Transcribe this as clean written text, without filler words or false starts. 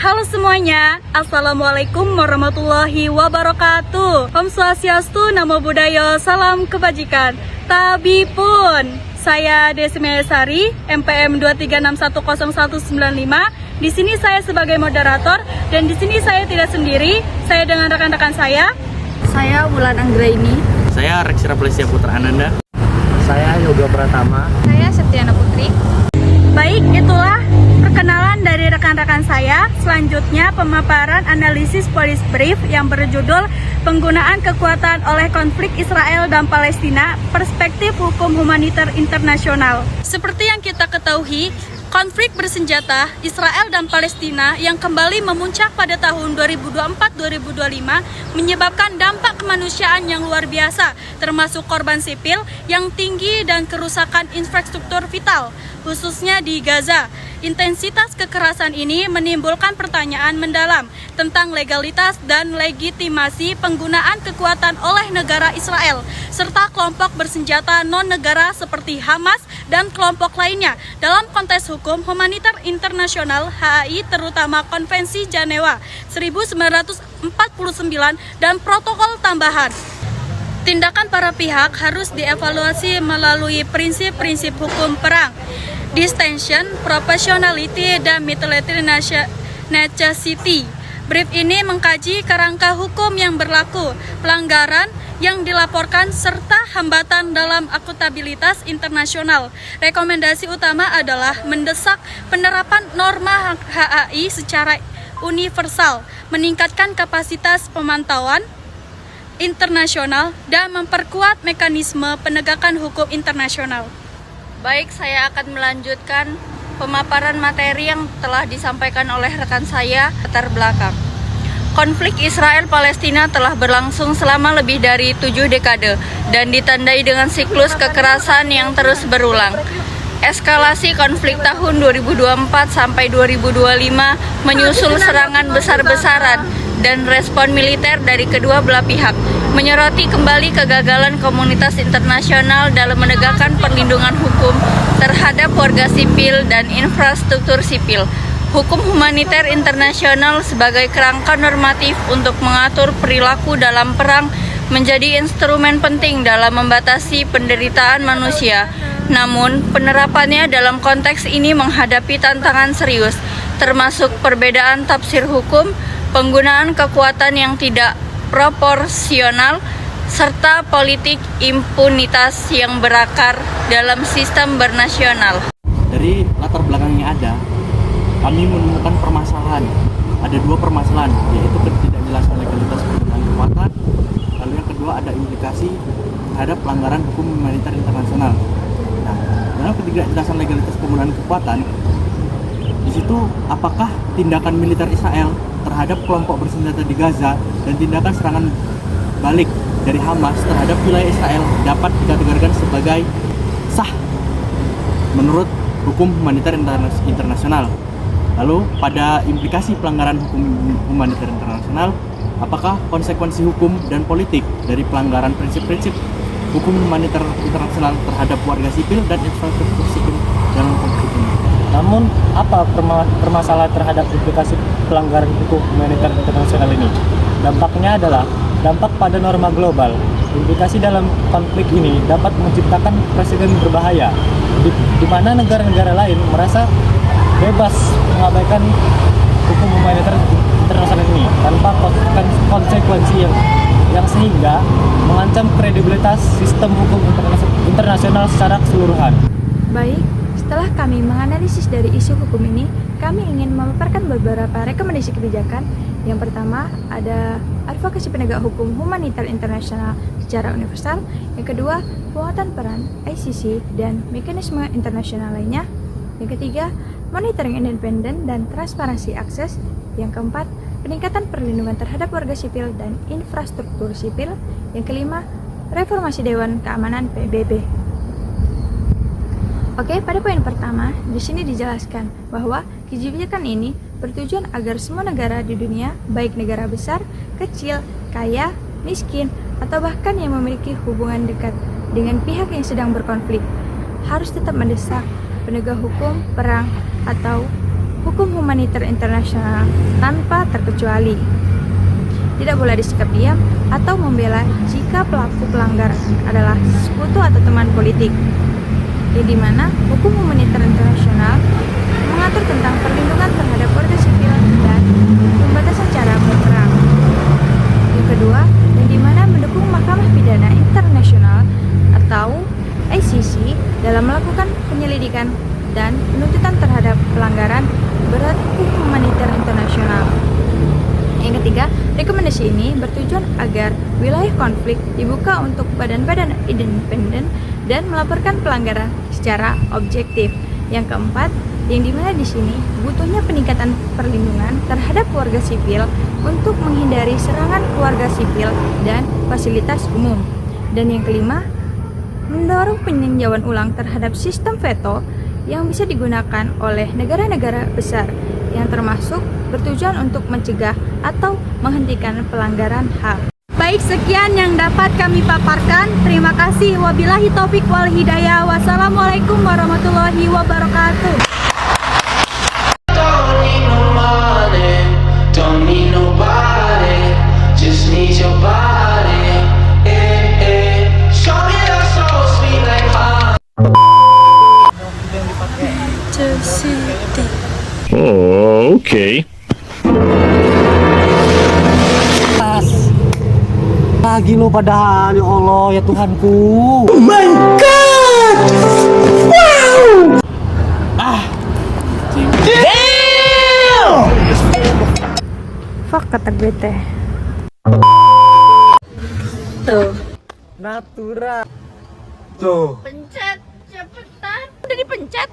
Halo semuanya, Assalamualaikum warahmatullahi wabarakatuh. Om Swastiastu, Namo Buddhaya, salam kebajikan. Tabi pun, saya Desi Mayasari, MPM 23610195. Di sini saya sebagai moderator dan di sini saya tidak sendiri, saya dengan rekan-rekan saya. Saya Wulan Anggraini. Saya Reksi Raplesia Putra Ananda. Saya Yoga Pratama. Saya Septiana Putri. Baik, itulah perkenalan dari rekan-rekan saya. Selanjutnya pemaparan analisis Police Brief yang berjudul Penggunaan Kekuatan oleh Konflik Israel dan Palestina, Perspektif Hukum Humaniter Internasional. Seperti yang kita ketahui, konflik bersenjata Israel dan Palestina yang kembali memuncak pada tahun 2024-2025 menyebabkan dampak kemanusiaan yang luar biasa, termasuk korban sipil yang tinggi dan kerusakan infrastruktur vital, khususnya di Gaza. Intensitas kekerasan ini menimbulkan pertanyaan mendalam tentang legalitas dan legitimasi penggunaan kekuatan oleh negara Israel, serta kelompok bersenjata non-negara seperti Hamas dan kelompok lainnya dalam konteks hukum humaniter internasional HAI, terutama Konvensi Jenewa 1949 dan protokol tambahan. Tindakan para pihak harus dievaluasi melalui prinsip-prinsip hukum perang, distinction, proportionality, dan mutuality necessity. Brief ini mengkaji kerangka hukum yang berlaku, pelanggaran yang dilaporkan, serta hambatan dalam akuntabilitas internasional. Rekomendasi utama adalah mendesak penerapan norma HAI secara universal, meningkatkan kapasitas pemantauan internasional, dan memperkuat mekanisme penegakan hukum internasional. Baik, saya akan melanjutkan pemaparan materi yang telah disampaikan oleh rekan saya. Latar belakang. Konflik Israel-Palestina telah berlangsung selama lebih dari 7 dekade dan ditandai dengan siklus kekerasan yang terus berulang. Eskalasi konflik tahun 2024 sampai 2025 menyusul serangan besar-besaran dan respon militer dari kedua belah pihak, menyoroti kembali kegagalan komunitas internasional dalam menegakkan perlindungan hukum terhadap warga sipil dan infrastruktur sipil. Hukum humaniter internasional sebagai kerangka normatif untuk mengatur perilaku dalam perang menjadi instrumen penting dalam membatasi penderitaan manusia. Namun, penerapannya dalam konteks ini menghadapi tantangan serius, termasuk perbedaan tafsir hukum, penggunaan kekuatan yang tidak proporsional, serta politik impunitas yang berakar dalam sistem bernasional. Dari latar belakang yang ada, kami menemukan permasalahan. Ada dua permasalahan, yaitu ketidakjelasan legalitas penggunaan kekuatan, lalu yang kedua ada implikasi terhadap pelanggaran hukum humaniter internasional. Nah, dalam ketidakjelasan legalitas penggunaan kekuatan, di situ apakah tindakan militer Israel terhadap kelompok bersenjata di Gaza dan tindakan serangan balik dari Hamas terhadap wilayah Israel dapat dikategorikan sebagai sah menurut hukum humaniter internasional. Lalu pada implikasi pelanggaran hukum humaniter internasional, apakah konsekuensi hukum dan politik dari pelanggaran prinsip-prinsip hukum humaniter internasional terhadap warga sipil dan infrastruktur sipil dalam konflik ini? Namun, apa permasalahan terhadap implikasi pelanggaran hukum humaniter internasional ini? Dampaknya adalah dampak pada norma global. Implikasi dalam konflik ini dapat menciptakan presiden berbahaya, di mana negara-negara lain merasa bebas mengabaikan hukum humaniter internasional ini tanpa konsekuensi yang sehingga mengancam kredibilitas sistem hukum internasional secara keseluruhan. Baik, setelah kami menganalisis dari isu hukum ini, kami ingin memaparkan beberapa rekomendasi kebijakan. Yang pertama, ada advokasi penegak hukum humaniter internasional secara universal. Yang kedua, penguatan peran ICC dan mekanisme internasional lainnya. Yang ketiga, monitoring independen dan transparansi akses. Yang keempat, peningkatan perlindungan terhadap warga sipil dan infrastruktur sipil. Yang kelima, reformasi Dewan Keamanan PBB. Oke, pada poin pertama, di sini dijelaskan bahwa kebijakan ini bertujuan agar semua negara di dunia, baik negara besar, kecil, kaya, miskin, atau bahkan yang memiliki hubungan dekat dengan pihak yang sedang berkonflik, harus tetap mendesak penegak hukum perang atau hukum humaniter internasional tanpa terkecuali. Tidak boleh disikap diam atau membela jika pelaku pelanggaran adalah sekutu atau teman politik. Di mana hukum humaniter internasional mengatur tentang perlindungan terhadap warga sipil dan pembatasan cara berperang. Yang kedua, yang dimana mendukung Mahkamah Pidana Internasional atau ICC dalam melakukan penyelidikan dan penuntutan terhadap pelanggaran berat hukum humaniter internasional. Yang ketiga, rekomendasi ini bertujuan agar wilayah konflik dibuka untuk badan-badan independen dan melaporkan pelanggaran secara objektif. Yang keempat, yang dimana di sini butuhnya peningkatan perlindungan terhadap warga sipil untuk menghindari serangan keluarga sipil dan fasilitas umum. Dan yang kelima, mendorong peninjauan ulang terhadap sistem veto yang bisa digunakan oleh negara-negara besar yang termasuk bertujuan untuk mencegah atau menghentikan pelanggaran HAM. Baik, sekian yang dapat kami paparkan. Terima kasih. Wabillahi taufik wal hidayah. Wassalamualaikum warahmatullahi wabarakatuh. Don't need no money, don't need nobody, just need your body. Show me that soul sweet like honey. Oh, okay. Lagi lo padahal, ya Allah, ya Tuhanku. Fuck kata gue teh. Tuh. Natura. Tuh. Pencet, cepetan. Udah dipencet.